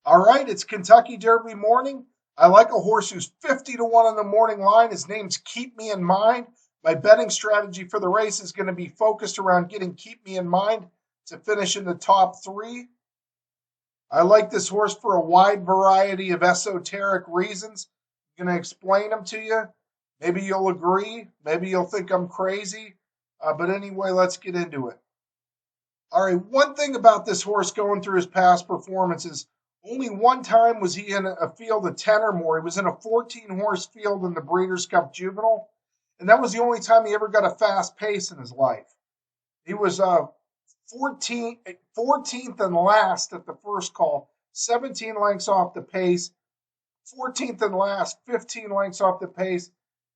All right, it's Kentucky Derby morning. I like a horse who's 50 to 1 on the morning line. His name's Keep Me in Mind. My betting strategy for the race is going to be focused around getting Keep Me in Mind to finish in the top three. I like this horse for a wide variety of esoteric reasons. I'm going to explain them to you. Maybe you'll agree. Maybe you'll think I'm crazy. But anyway, let's get into it. All right, one thing about this horse going through his past performances, only one time was he in a field of 10 or more. He was in a 14 horse field in the Breeders' Cup Juvenile, and that was the only time he ever got a fast pace in his life. He was 14th and last at the first call, 17 lengths off the pace, 14th and last, 15 lengths off the pace,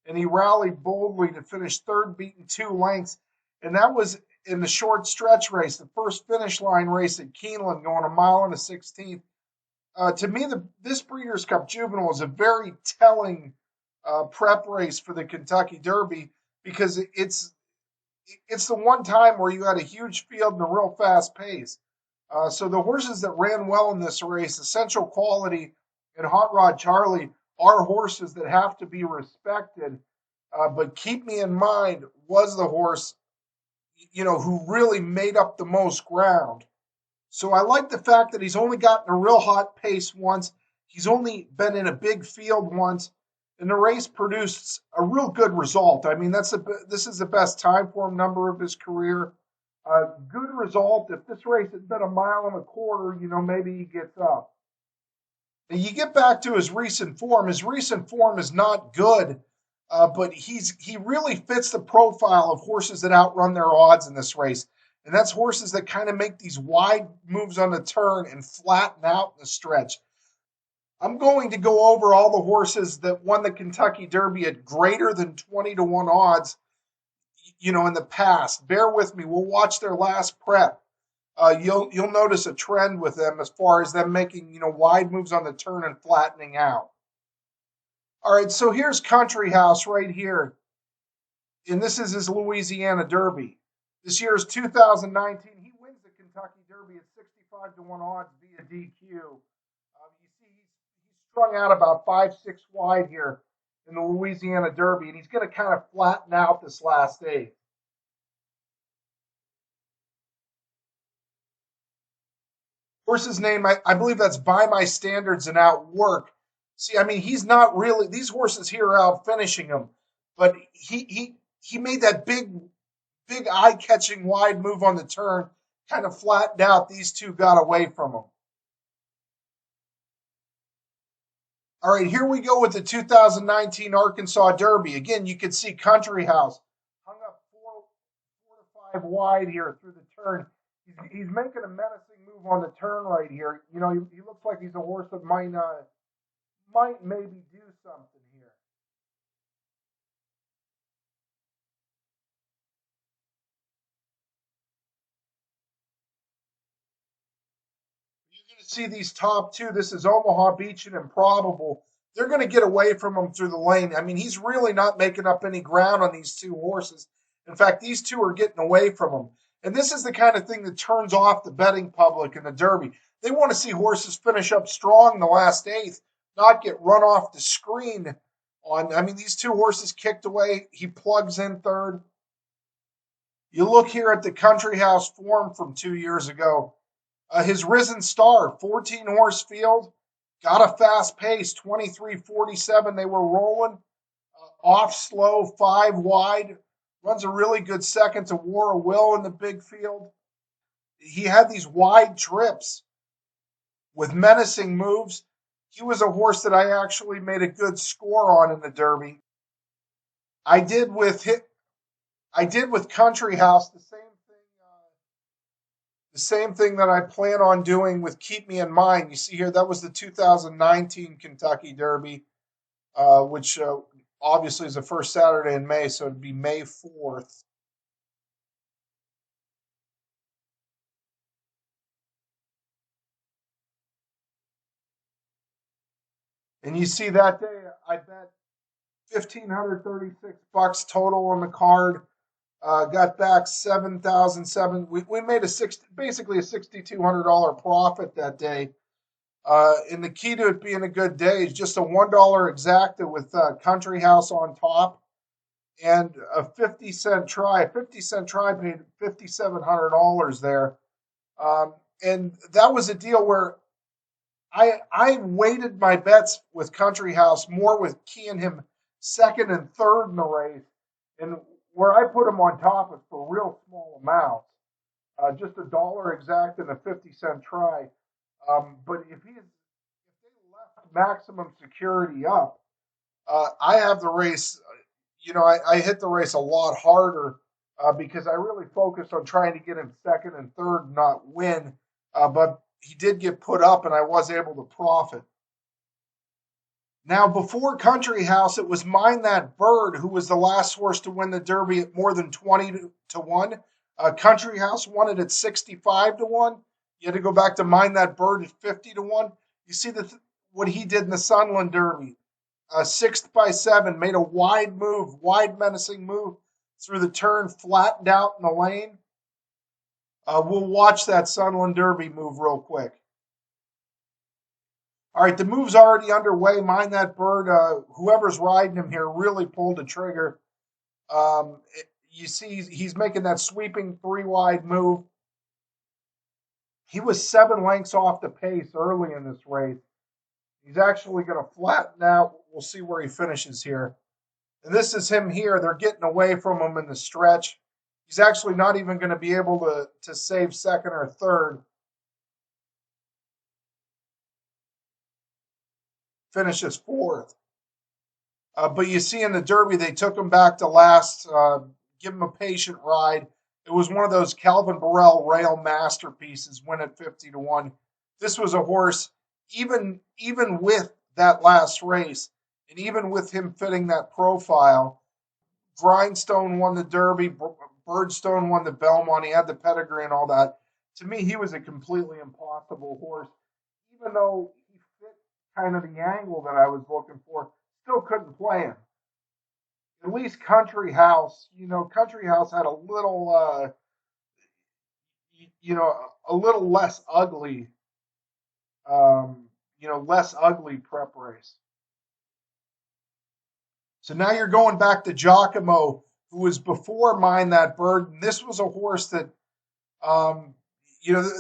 and he rallied boldly to finish third, beaten 2 lengths. And that was in the short stretch race, the first finish line race at Keeneland, going a mile and a 16th. To me, this Breeders' Cup Juvenile is a very telling prep race for the Kentucky Derby because it's the one time where you had a huge field and a real fast pace. So the horses that ran well in this race, Essential Quality and Hot Rod Charlie, are horses that have to be respected. But Keep Me in Mind was the horse, who really made up the most ground. So I like the fact that he's only gotten a real hot pace once. He's only been in a big field once, and the race produced a real good result. I mean, this is the best time for him number of his career. Good result. If this race had been a mile and a quarter, maybe he gets up. And you get back to his recent form. His recent form is not good, but he really fits the profile of horses that outrun their odds in this race. And that's horses that kind of make these wide moves on the turn and flatten out in the stretch. I'm going to go over all the horses that won the Kentucky Derby at greater than 20 to 1 odds, in the past. Bear with me. We'll watch their last prep. You'll notice a trend with them as far as them making, wide moves on the turn and flattening out. All right, so here's Country House right here, and this is his Louisiana Derby. This year is 2019. He wins the Kentucky Derby at 65 to 1 odds via DQ. You see, he's strung out about 5-6 wide here in the Louisiana Derby, and he's going to kind of flatten out this last eighth. Horse's name, I believe that's By My Standards and Outwork. See, I mean, he's not really, these horses here are out finishing him, but he made that big eye catching wide move on the turn, kind of flattened out. These two got away from him. All right, here we go with the 2019 Arkansas Derby. Again, you can see Country House hung up four to five wide here through the turn. He's making a menacing move on the turn right here. He looks like he's a horse that might maybe do something here. You're going to see these top two. This is Omaha Beach and Improbable. They're going to get away from him through the lane. I mean, he's really not making up any ground on these two horses. In fact, these two are getting away from him. And this is the kind of thing that turns off the betting public in the Derby. They want to see horses finish up strong in the last eighth, not get run off the screen on. I mean, these two horses kicked away. He plugs in third. You look here at the Country House form from 2 years ago. His Risen Star, 14 horse field, got a fast pace, 23:47. They were rolling off slow, five wide. Runs a really good second to War of Will in the big field. He had these wide trips with menacing moves. He was a horse that I actually made a good score on in the Derby. I did with Country House the same thing that I plan on doing with Keep Me in Mind. You see here, that was the 2019 Kentucky Derby, which obviously is the first Saturday in May, so it'd be May 4th. And you see that day, I bet $1,536 total on the card. Got back 7,007. We made basically a $6,200 profit that day. And the key to it being a good day is just a $1 exacta with Country House on top and a 50-cent try. A 50-cent try paid $5,700 there. And that was a deal where I weighted my bets with Country House more with keying him second and third in the race. And where I put him on top is for real small amounts. Just $1 exact and a 50-cent try. But if they left maximum security up, I have the race. I hit the race a lot harder because I really focused on trying to get him second and third, not win. But he did get put up, and I was able to profit. Now, before Country House, it was Mind That Bird who was the last horse to win the Derby at more than 20 to 1. Country House won it at 65 to 1. You had to go back to Mind That Bird at 50 to 1. You see what he did in the Sunland Derby. Sixth by 7, made a wide menacing move through the turn, flattened out in the lane. We'll watch that Sunland Derby move real quick. All right, the move's already underway. Mind That Bird, whoever's riding him here really pulled the trigger. You see he's making that sweeping 3-wide move. He was 7 lengths off the pace early in this race. He's actually going to flatten out. We'll see where he finishes here. And this is him here. They're getting away from him in the stretch. He's actually not even going to be able to save second or third. Finishes fourth. But you see in the Derby, they took him back to last, give him a patient ride. It was one of those Calvin Borel rail masterpieces, win at 50 to 1. This was a horse, even with that last race, and even with him fitting that profile, Grindstone won the Derby, Birdstone won the Belmont, he had the pedigree and all that. To me, he was a completely impossible horse, even though he fit kind of the angle that I was looking for, still couldn't play him. At least Country House, Country House had a little, a little less ugly, less ugly prep race. So now you're going back to Giacomo, who was before Mind That Bird. And this was a horse that,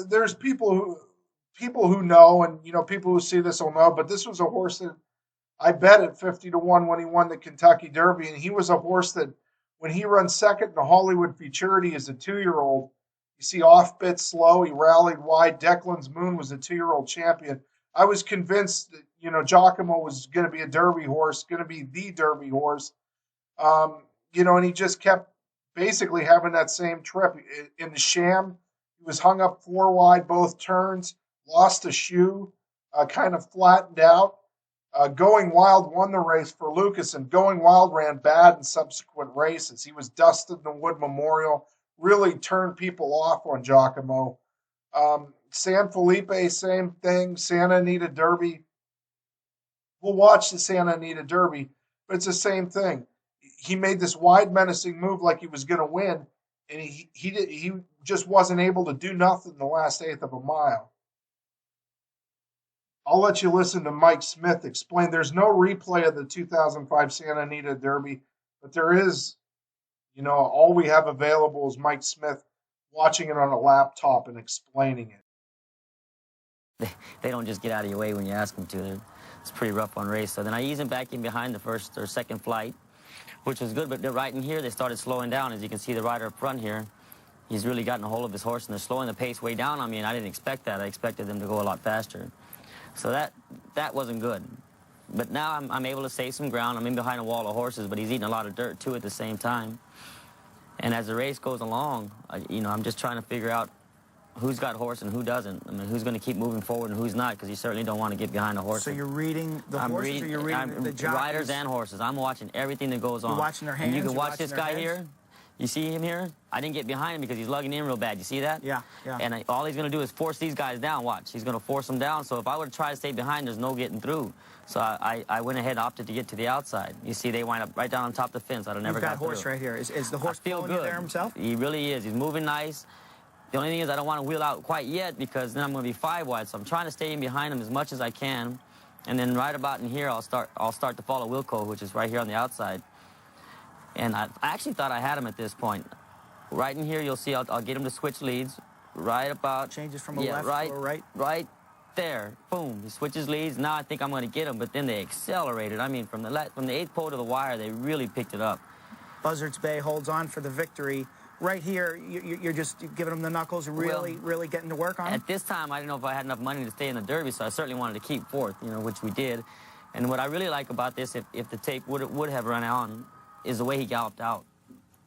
there's people who know, and people who see this will know. But this was a horse that I bet at 50 to 1 when he won the Kentucky Derby, and he was a horse that when he runs second in the Hollywood Futurity as a 2-year-old, you see off bit slow, he rallied wide. Declan's Moon was a 2-year-old champion. I was convinced that Giacomo was going to be a Derby horse, going to be the Derby horse, and he just kept basically having that same trip in the Sham. He was hung up 4 wide both turns, lost a shoe, kind of flattened out. Going Wild won the race for Lucas, and Going Wild ran bad in subsequent races. He was dusted in the Wood Memorial, really turned people off on Giacomo. San Felipe, same thing. Santa Anita Derby. We'll watch the Santa Anita Derby, but it's the same thing. He made this wide menacing move like he was going to win, and he just wasn't able to do nothing the last eighth of a mile. I'll let you listen to Mike Smith explain. There's no replay of the 2005 Santa Anita Derby, but there is, all we have available is Mike Smith watching it on a laptop and explaining it. They don't just get out of your way when you ask them to. It's pretty rough on race. So then I eased him back in behind the first or second flight, which was good. But they're right in here, they started slowing down. As you can see, the rider up front here, he's really gotten a hold of his horse, and they're slowing the pace way down on me, and I didn't expect that. I expected them to go a lot faster. So that wasn't good. But now I'm able to save some ground. I'm in behind a wall of horses, but he's eating a lot of dirt, too, at the same time. And as the race goes along, I'm just trying to figure out who's got horse and who doesn't. I mean, who's going to keep moving forward and who's not, because you certainly don't want to get behind a horse. So you're reading the horses, or you're reading the jockeys? Riders and horses. I'm watching everything that goes on. You're watching their hands? And you can watch this guy here. You see him here? I didn't get behind him because he's lugging in real bad. You see that? Yeah. And all he's going to do is force these guys down. Watch. He's going to force them down. So if I were to try to stay behind, there's no getting through. So I went ahead and opted to get to the outside. You see, they wind up right down on top of the fence. I'd have never got through. You've got horse right here. Is the horse pulling you there himself? He really is. He's moving nice. The only thing is I don't want to wheel out quite yet because then I'm going to be 5 wide. So I'm trying to stay in behind him as much as I can. And then right about in here, I'll start to follow Wilco, which is right here on the outside. And I actually thought I had him at this point. Right in here, you'll see I'll get him to switch leads. Right about... Changes from a left or right? Right there. Boom. He switches leads. Now I think I'm going to get him. But then they accelerated. I mean, from the 8th pole to the wire, they really picked it up. Buzzards Bay holds on for the victory. Right here, you're just giving them the knuckles, really getting to work on them? At this time, I didn't know if I had enough money to stay in the Derby, so I certainly wanted to keep 4th, which we did. And what I really like about this, if the tape would have run on, is the way he galloped out.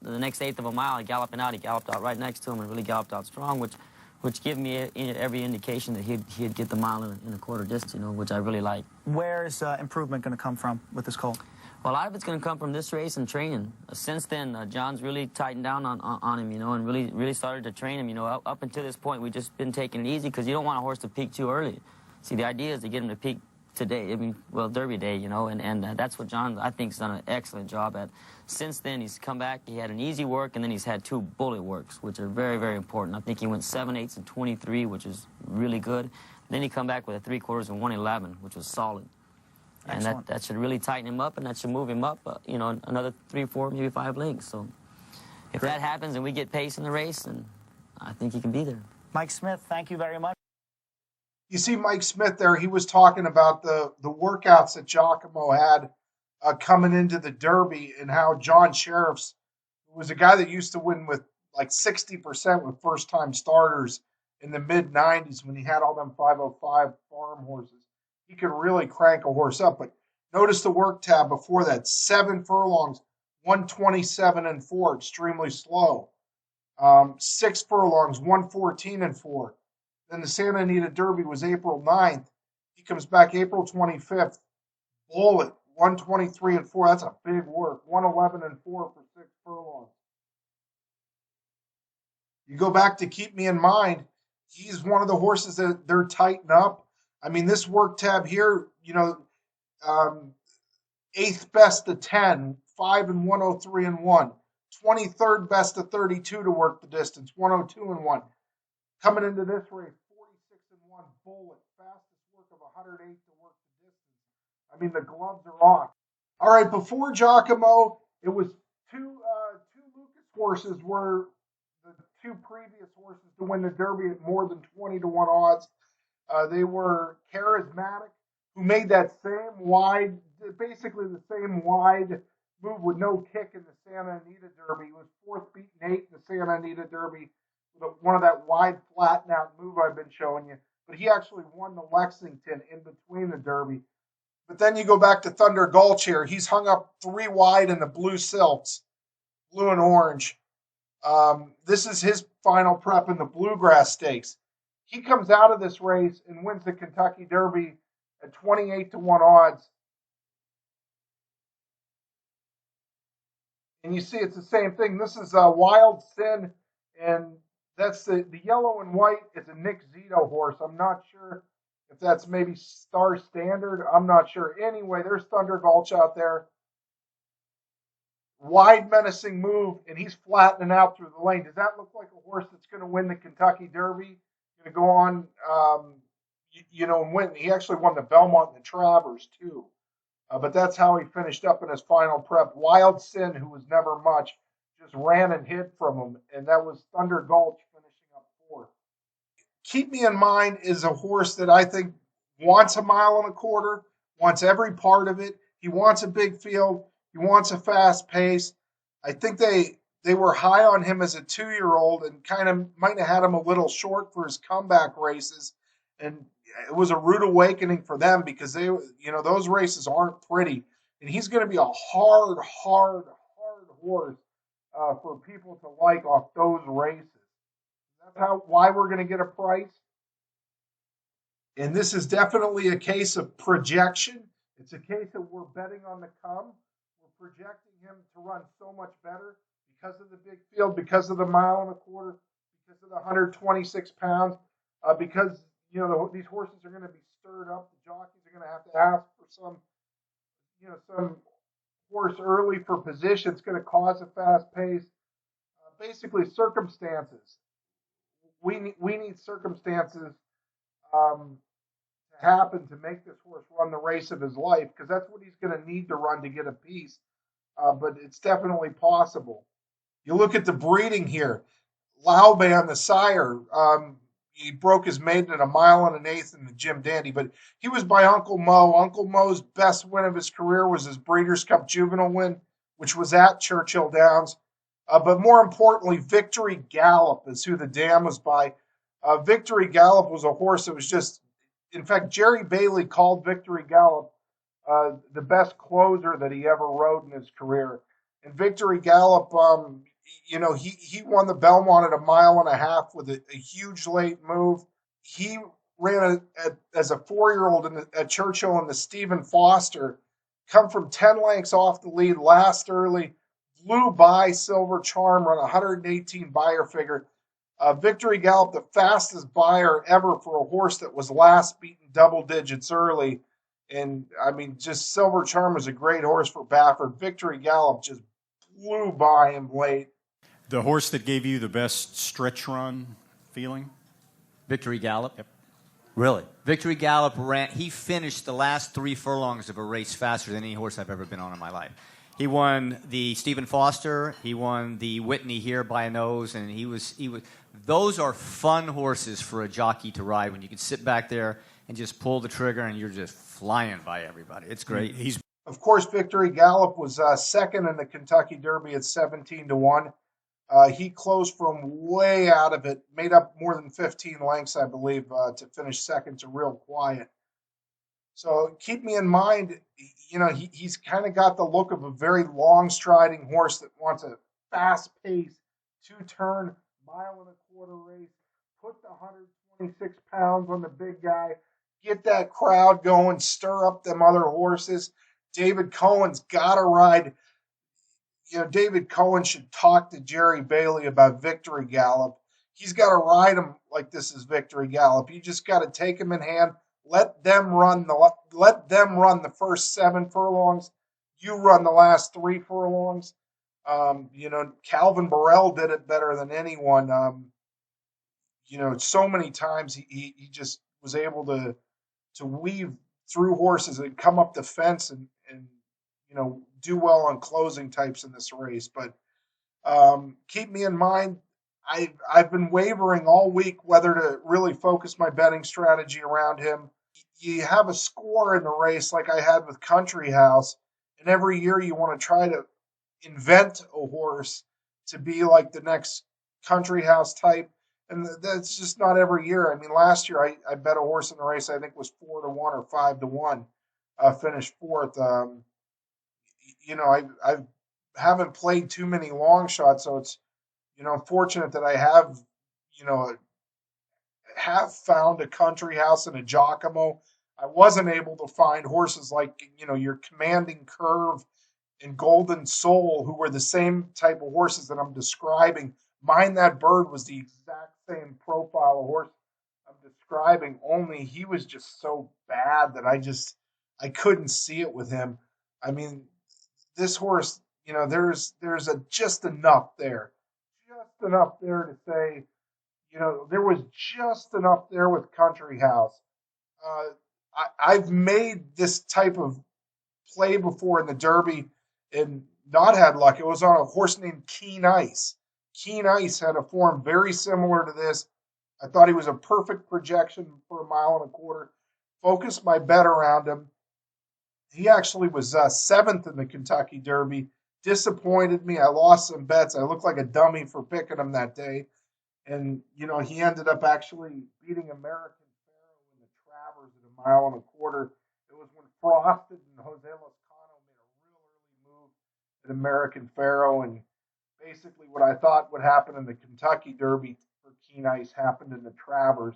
The next 1/8 of a mile, he galloped out right next to him and really galloped out strong, which gave me every indication that he'd get the mile in a quarter distance, which I really like. Where's improvement going to come from with this colt? Well, a lot of it's going to come from this race and training. Since then, John's really tightened down on him, and really started to train him. Up until this point, we've just been taking it easy because you don't want a horse to peak too early. See, the idea is to get him to peak today, Derby day, and that's what John, I think, has done an excellent job at. Since then, he's come back, he had an easy work, and then he's had 2 bullet works, which are very, very important. I think he went 7/8 and 23, which is really good. Then he come back with a 3/4 and 111, which was solid. Excellent. And that should really tighten him up, and that should move him up, another 3, 4, maybe 5 lengths. So if that happens and we get pace in the race, then I think he can be there. Mike Smith, thank you very much. You see Mike Smith there, he was talking about the workouts that Giacomo had coming into the Derby and how John Sheriffs was a guy that used to win with like 60% with first-time starters in the mid-90s when he had all them 505 farm horses. He could really crank a horse up. But notice the work tab before that. 7 furlongs, 127 and 4, extremely slow. 6 furlongs, 114 and 4. Then the Santa Anita Derby was April 9th. He comes back April 25th. Bullet, 123 and 4. That's a big work. 111 and 4 for 6 furlongs. You go back to Keep Me in Mind. He's one of the horses that they're tightened up. I mean, this work tab here, 8th best to 10, 5 and 103 and 1. 23rd best to 32 to work the distance, 102 and 1. Coming into this race, 46 and 1, bullet, fastest work of 108 to work the distance. I mean, the gloves are off. All right, before Giacomo, it was two Lucas horses were the 2 previous horses to win the Derby at more than 20 to 1 odds. They were Charismatic, who made that same wide, basically the same wide move with no kick in the Santa Anita Derby. He was 4th beaten 8 in the Santa Anita Derby with one of that wide flatten out move I've been showing you. But he actually won the Lexington in between the Derby. But then you go back to Thunder Gulch here. He's hung up 3 wide in the blue silks, blue and orange. This is his final prep in the Bluegrass Stakes. He comes out of this race and wins the Kentucky Derby at 28 to 1 odds. And you see it's the same thing. This is Wild Sin, and that's the yellow and white is a Nick Zito horse. I'm not sure if that's maybe Star Standard. I'm not sure. Anyway, there's Thunder Gulch out there. Wide menacing move, and he's flattening out through the lane. Does that look like a horse that's going to win the Kentucky Derby? Going to go on, and win. He actually won the Belmont and the Travers, too. But that's how he finished up in his final prep. Wild Sin, who was never much, just ran and hid from him, and that was Thunder Gulch finishing up 4th. Keep Me in Mind is a horse that I think wants a 1.25 miles, wants every part of it. He wants a big field. He wants a fast pace. I think they were high on him as a 2-year-old and kind of might have had him a little short for his comeback races. And it was a rude awakening for them because those races aren't pretty. And he's going to be a hard horse for people to like off those races. That's why we're going to get a price. And this is definitely a case of projection. It's a case of we're betting on the come. We're projecting him to run so much better because of the big field, because of the 1.25 miles, because of the 126 pounds, because these horses are going to be stirred up. The jockeys are going to have to ask for some horse early for position. It's going to cause a fast pace. Basically, circumstances. we need circumstances to happen to make this horse run the race of his life, because that's what he's going to need to run to get a piece. But it's definitely possible. You look at the breeding here. Lauban, the sire, he broke his maiden at 1.125 in the Jim Dandy, but he was by Uncle Mo. Uncle Mo's best win of his career was his Breeders' Cup Juvenile win, which was at Churchill Downs. But more importantly, Victory Gallop is who the dam was by. Victory Gallop was a horse that was just, in fact, Jerry Bailey called Victory Gallop the best closer that he ever rode in his career. And Victory Gallop, he won the Belmont at 1.5 miles with a huge late move. He ran as a 4-year-old at Churchill in the Stephen Foster, come from 10 lengths off the lead, last early, flew by Silver Charm, run 118 buyer figure. Victory Gallop, the fastest buyer ever for a horse that was last beaten double digits early. And, I mean, just Silver Charm was a great horse for Baffert. Victory Gallop just flew by him late. The horse that gave you the best stretch run feeling? Victory Gallop? Yep. Really? Victory Gallop he finished the last 3 furlongs of a race faster than any horse I've ever been on in my life. He won the Stephen Foster, he won the Whitney here by a nose, and he was those are fun horses for a jockey to ride when you can sit back there and just pull the trigger and you're just flying by everybody. It's great. Of course, Victory Gallop was second in the Kentucky Derby at 17-1. He closed from way out of it, made up more than 15 lengths, I believe, to finish second to Real Quiet. So Keep Me in Mind, he's kind of got the look of a very long-striding horse that wants a fast-paced, 2-turn, 1.25 race, put the 126 pounds on the big guy, get that crowd going, stir up them other horses. David Cohen's got to ride. David Cohen should talk to Jerry Bailey about Victory Gallop. He's got to ride him like this is Victory Gallop. You just got to take him in hand. Let them run the first 7 furlongs. You run the last 3 furlongs. Calvin Burrell did it better than anyone. So many times he just was able to weave through horses and come up the fence and do well on closing types in this race. But Keep Me in Mind, I've been wavering all week whether to really focus my betting strategy around him. You have a score in the race like I had with Country House, and every year you want to try to invent a horse to be like the next Country House type. And that's just not every year. I mean, last year I bet a horse in the race I think was 4-1 or 5-1, finished fourth. I haven't played too many long shots, so it's fortunate that I have found a Country House and a Giacomo. I wasn't able to find horses like your Commanding Curve and Golden Soul, who were the same type of horses that I'm describing. Mind That Bird was the exact same profile of horse I'm describing, only he was just so bad that I couldn't see it with him. I mean, this horse, there's just enough there to say, there was just enough there with Country House. I've made this type of play before in the Derby and not had luck. It was on a horse named Keen Ice. Keen Ice had a form very similar to this. I thought he was a perfect projection for 1.25 miles. Focused my bet around him. He actually was 7th in the Kentucky Derby. Disappointed me. I lost some bets. I looked like a dummy for picking him that day. And, he ended up actually beating American Pharaoh in the Travers at 1.25 miles. It was when Frosted and Jose Lozcano made a real early move at American Pharaoh. And basically what I thought would happen in the Kentucky Derby for Keen Ice happened in the Travers.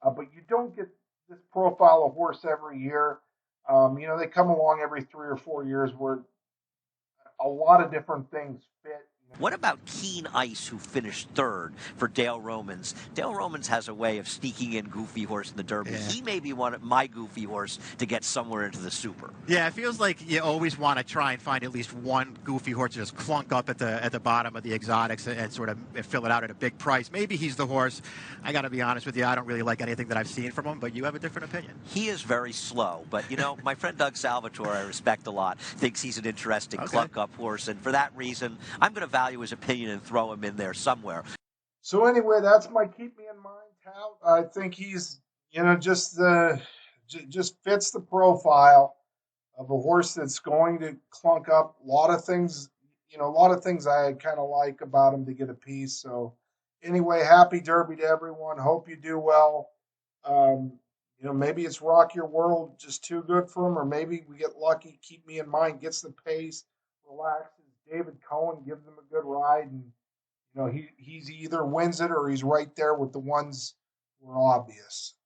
But you don't get this profile of horse every year. They come along every 3 or 4 years where a lot of different things fit. What about Keen Ice, who finished third for Dale Romans? Dale Romans has a way of sneaking in goofy horse in the Derby. Yeah. He may be my goofy horse to get somewhere into the Super. Yeah, it feels like you always want to try and find at least one goofy horse to just clunk up at the bottom of the exotics and sort of fill it out at a big price. Maybe he's the horse. I got to be honest with you, I don't really like anything that I've seen from him, but you have a different opinion. He is very slow, but my friend Doug Salvatore, I respect a lot, thinks he's an interesting clunk up horse, and for that reason, I'm going to value his opinion and throw him in there somewhere. So anyway, that's my keep me in mind tout. I think he's, just fits the profile of a horse that's going to clunk up a lot of things. A lot of things I kind of like about him to get a piece. So anyway, happy Derby to everyone. Hope you do well. Maybe it's Rock Your World just too good for him, or maybe we get lucky. Keep Me in Mind gets the pace, relaxes. David Cohen gives him a good ride, and he's either wins it or he's right there with the ones who are obvious.